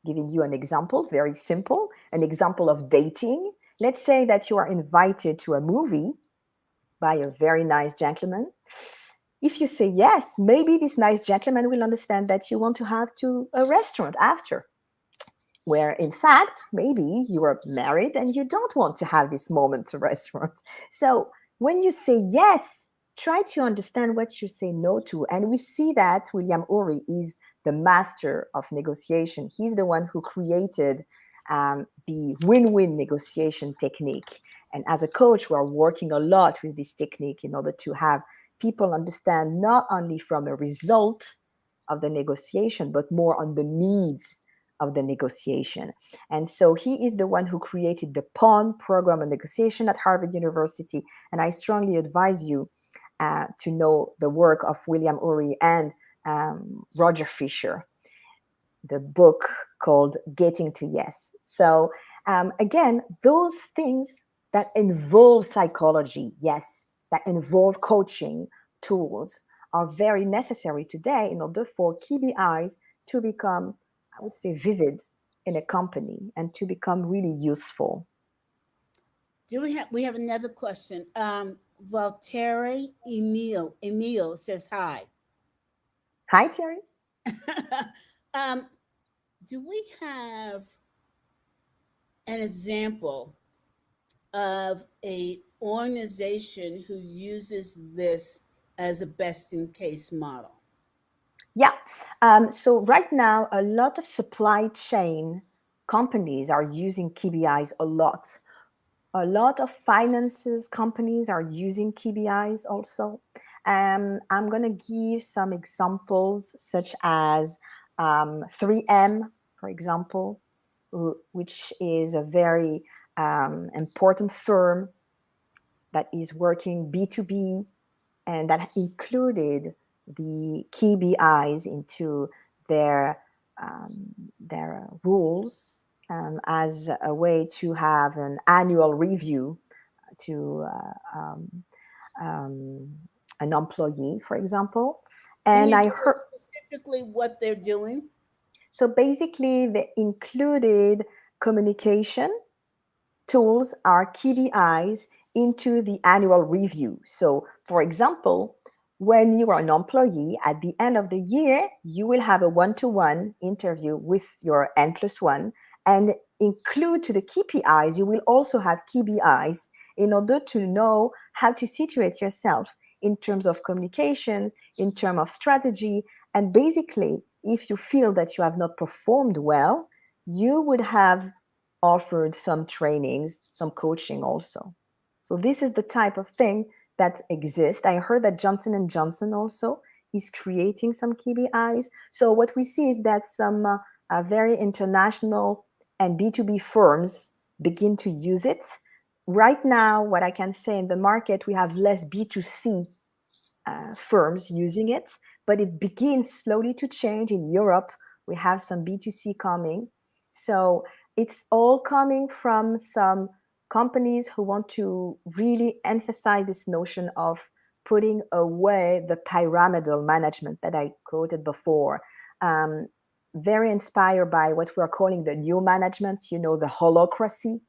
Giving you an example, very simple, an example of dating. Let's say that you are invited to a movie by a very nice gentleman. If you say yes, maybe this nice gentleman will understand that you want to have to a restaurant after, where in fact maybe you are married and you don't want to have this moment to restaurants. So when you say yes, try to understand what you say no to. And we see that William Ury is the master of negotiation. He's the one who created the win-win negotiation technique. And as a coach, we're working a lot with this technique in order to have people understand not only from a result of the negotiation, but more on the needs of the negotiation. And so he is the one who created the PON program of negotiation at Harvard University. And I strongly advise you to know the work of William Ury and Roger Fisher, the book called Getting to Yes. So again, those things that involve psychology, yes, that involve coaching tools are very necessary today in order for KBIs to become, I would say, vivid in a company and to become really useful. Do we have another question? Voltaire Emile says hi. Hi, Terry. um, do we have an example of a organization who uses this as a best in case model? Yeah. So right now, a lot of supply chain companies are using KBIs a lot. A lot of finances companies are using KBIs also. I'm going to give some examples, such as 3M, for example, which is a very important firm that is working B2B and that included the KBIs into their rules as a way to have an annual review to um, an employee, for example. Can And you I give heard, us specifically what they're doing? so basically, they included communication tools are KBIs into the annual review. So, for example, when you are an employee, at the end of the year, you will have a one-to-one interview with your N plus one, and include to the KPIs, you will also have KBIs in order to know how to situate yourself in terms of communications, in terms of strategy, and basically, if you feel that you have not performed well, you would have offered some trainings, some coaching also. So this is the type of thing that exists. I heard that Johnson and Johnson also is creating some KBIs. So what we see is that some very international and B2B firms begin to use it. Right now, what I can say in the market, we have less B2C firms using it, but it begins slowly to change. In Europe, we have some B2C coming. So it's all coming from some companies who want to really emphasize this notion of putting away the pyramidal management that I quoted before. Um, Very inspired by what we're calling the new management, the holocracy.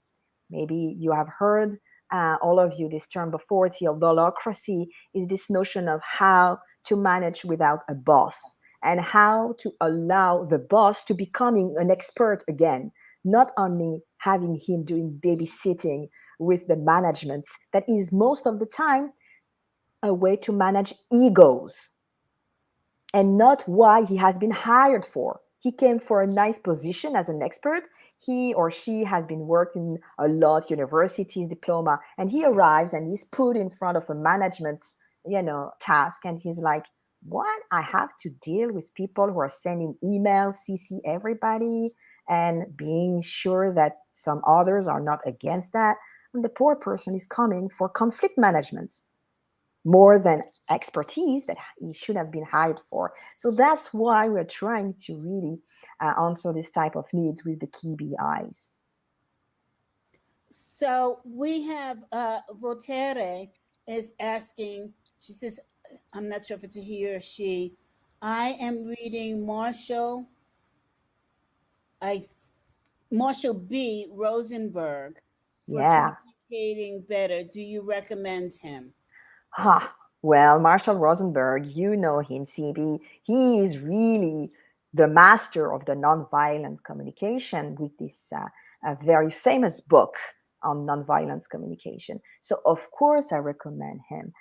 Maybe you have heard, all of you, this term before. Holocracy is this notion of how to manage without a boss and how to allow the boss to becoming an expert again, not only having him doing babysitting with the management that is most of the time a way to manage egos and not why he has been hired for. He came for a nice position as an expert. He or she has been working a lot, universities, diploma, and he arrives and he's put in front of a management, task, and he's like, "What? I have to deal with people who are sending emails, CC everybody, and being sure that some others are not against that." And the poor person is coming for conflict management more than expertise that he should have been hired for. So that's why we're trying to really answer this type of needs with the KBIs. So we have Voltaire is asking, she says, I'm not sure if it's a he or she. I am reading I Marshall B. Rosenberg for Yeah. communicating better. Do you recommend him? Ha. Well, Marshall Rosenberg, you know him, CB. He is really the master of the nonviolent communication with this a very famous book on nonviolence communication. So, of course, I recommend him.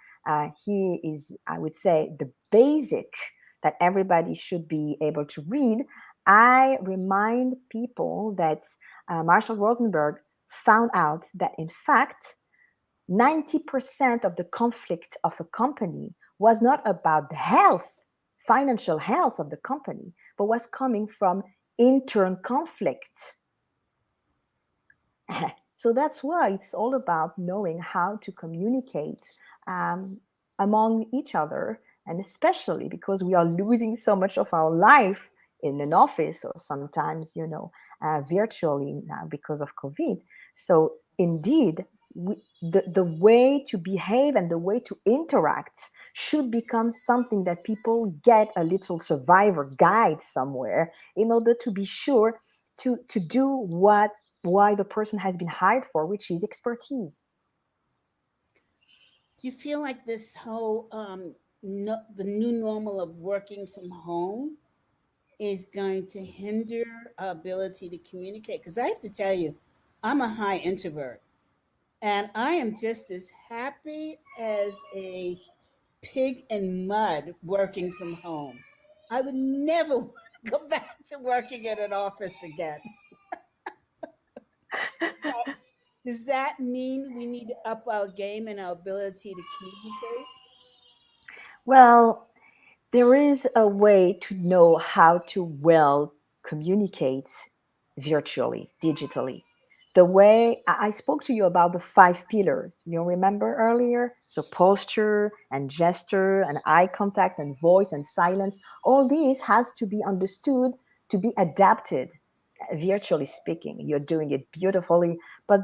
He is, I would say, the basic that everybody should be able to read. I remind people that Marshall Rosenberg found out that, in fact, 90% of the conflict of a company was not about the health, financial health of the company, but was coming from intern conflict. So that's why it's all about knowing how to communicate um, among each other, and especially because we are losing so much of our life in an office or sometimes, virtually now because of COVID. So indeed, the way to behave and the way to interact should become something that people get a little survivor guide somewhere in order to be sure to do what why the person has been hired for, which is expertise. Do you feel like this whole no, the new normal of working from home is going to hinder our ability to communicate? Because I have to tell you, I'm a high introvert, and I am just as happy as a pig in mud working from home. I would never want to go back to working in an office again. Does that mean we need to up our game and our ability to communicate? Well, there is a way to know how to well communicate virtually, digitally. The way I spoke to you about the 5 pillars, you remember earlier? So, posture and gesture and eye contact and voice and silence, all these has to be understood to be adapted, virtually speaking. You're doing it beautifully. But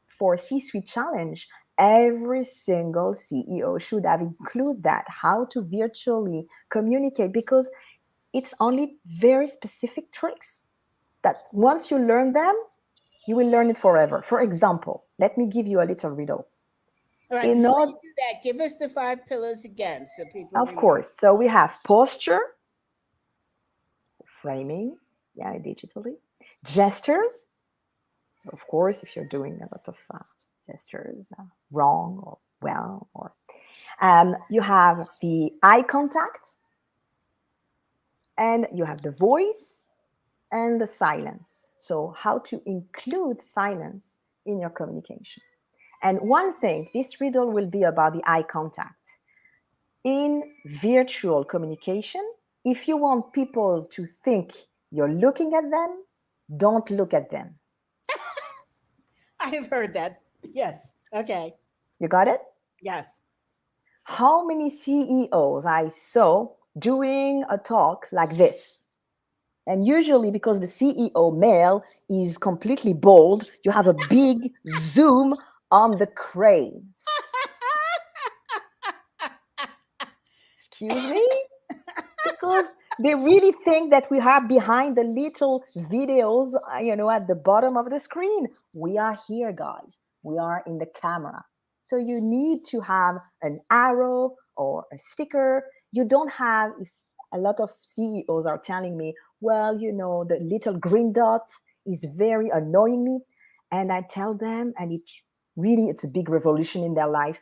for C suite challenge, Every single CEO should have included that, how to virtually communicate, because it's only very specific tricks that once you learn them, you will learn it forever. For example, let me give you a little riddle. All right, In before order, you do that, give us the five pillars again so people of remember. course, so we have posture, framing, yeah, digitally, gestures. So of course, if you're doing a lot of gestures wrong or well, or you have the eye contact, and you have the voice and the silence. So how to include silence in your communication. And one thing, this riddle will be about the eye contact. In virtual communication, if you want people to think you're looking at them, don't look at them. I've heard that. Yes. Okay. You got it? Yes. How many CEOs I saw doing a talk like this? And usually, because the CEO male is completely bald, you have a big zoom on the cranes. Excuse me? Because they really think that we are behind the little videos, at the bottom of the screen. We are here, guys. We are in the camera. So you need to have an arrow or a sticker. You don't have, if a lot of CEOs are telling me, well, the little green dot is very annoying me. And I tell them, and it's a big revolution in their life.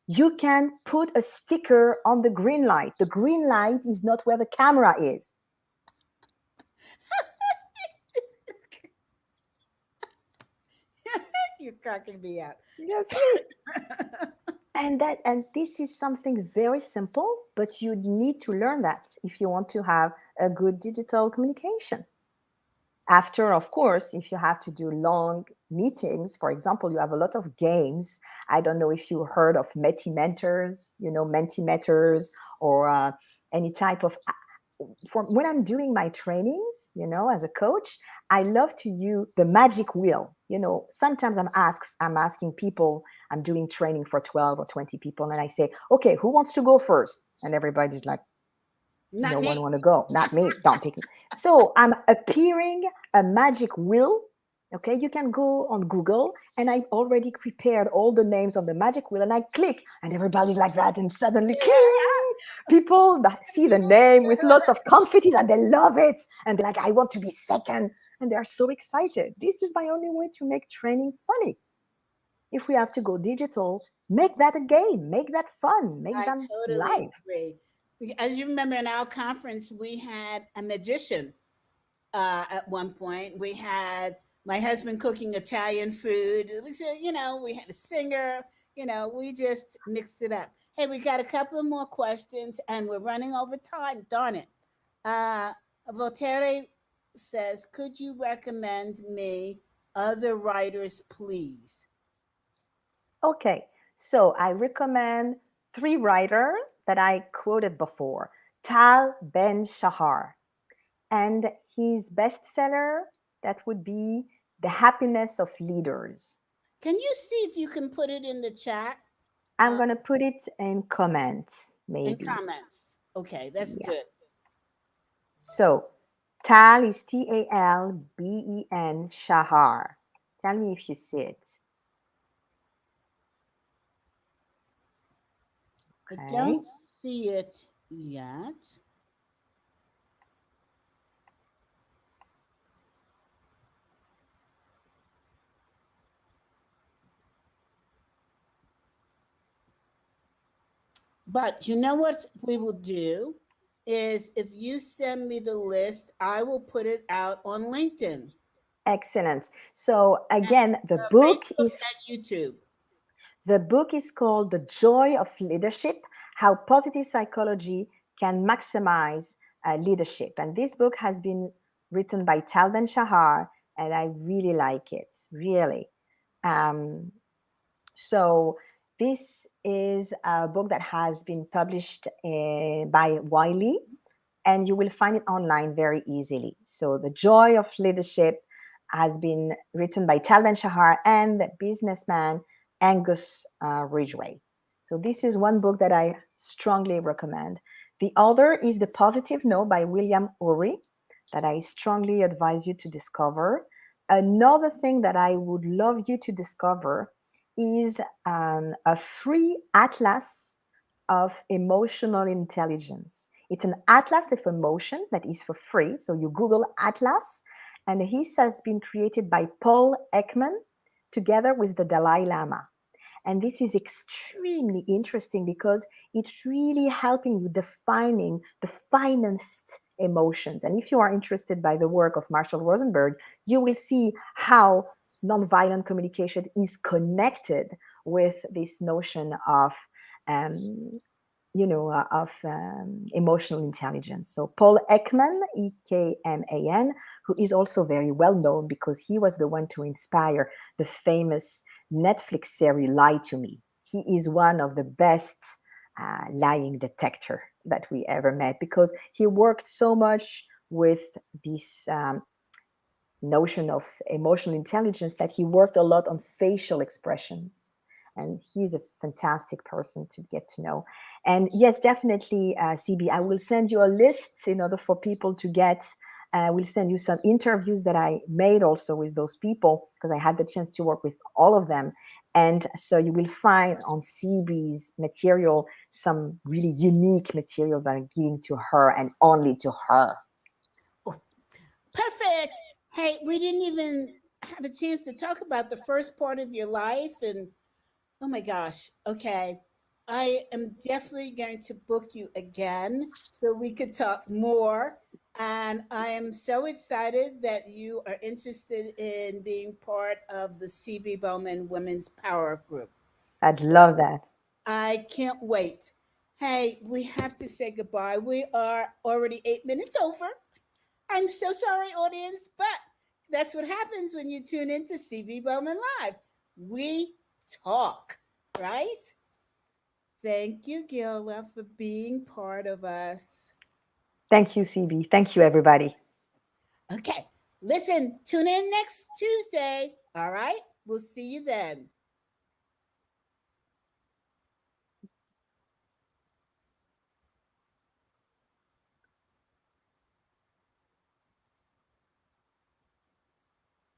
You can put a sticker on the green light. The green light is not where the camera is. You're cracking me up. Yes. And this is something very simple, but you need to learn that if you want to have a good digital communication. After, of course, if you have to do long meetings, for example, you have a lot of games. I don't know if you heard of Mentimeters, Mentimeters, or any type of. For when I'm doing my trainings, as a coach, I love to use the magic wheel. Sometimes I'm asking people, I'm doing training for 12 or 20 people, and I say, okay, who wants to go first? And everybody's like, Not no me. one want to go, not me, don't pick me. So I'm appearing a magic wheel. Okay, you can go on Google, and I already prepared all the names of the magic wheel, and I click, and everybody like that, and suddenly people see the name with lots of confidence, and they love it, and they're like, I want to be second, and they're so excited. This is my only way to make training funny. If we have to go digital, make that a game, make that fun, make I them totally live. agree. As you remember, in our conference, we had a magician at one point. We had my husband cooking Italian food. We said, we had a singer. We just mixed it up. Hey, we got a couple of more questions, and we're running over time. Darn it. Uh, Voltaire says, "Could you recommend me other writers, please?" Okay, so I recommend three writers that I quoted before. Tal Ben Shahar, and his bestseller, that would be The Happiness of Leaders. Can you see if you can put it in the chat I'm uh, going to put it in comments, and maybe. comments? Okay, that's Yeah. good. So Tal is Talben Shahar. Tell me if you see it. I Okay. don't see it yet. But you know what we will do is if you send me the list, I will put it out on LinkedIn, Excellent. So again, Facebook, and YouTube. the book is called The Joy of Leadership: How Positive Psychology Can Maximize Leadership. And this book has been written by Tal Ben Shahar, and I really like it, really. Um, so this is a book that has been published by Wiley, and you will find it online very easily. So The Joy of Leadership has been written by Tal Ben Shahar and the businessman Angus Ridgway. So this is one book that I strongly recommend. The other is The Positive No by William Ury, that I strongly advise you to discover. Another thing that I would love you to discover is a free atlas of emotional intelligence. It's an atlas of emotions that is for free. So you Google Atlas, and this has been created by Paul Ekman together with the Dalai Lama. And this is extremely interesting because it's really helping you defining the finest emotions. And if you are interested by the work of Marshall Rosenberg, you will see how nonviolent communication is connected with this notion of emotional intelligence. So Paul Ekman, Ekman, who is also very well known because he was the one to inspire the famous Netflix series Lie to Me. He is one of the best lying detector that we ever met because he worked so much with this notion of emotional intelligence that he worked a lot on facial expressions. And he's a fantastic person to get to know. And yes, definitely, CB, I will send you a list in order for people to get. We'll send you some interviews that I made also with those people because I had the chance to work with all of them. And so you will find on CB's material some really unique material that I'm giving to her and only to her. Oh, perfect. Hey, we didn't even have a chance to talk about the first part of your life. And oh my gosh, okay. I am definitely going to book you again so we could talk more. And I am so excited that you are interested in being part of the CB Bowman Women's Power Group. I'd So love that. I can't wait. Hey, we have to say goodbye. We are already 8 minutes over. I'm so sorry, audience, but that's what happens when you tune into CB Bowman Live. We talk, right? Thank you, Gila, for being part of us. Thank you, CB. Thank you, everybody. Okay, listen, tune in next Tuesday. All right, we'll see you then.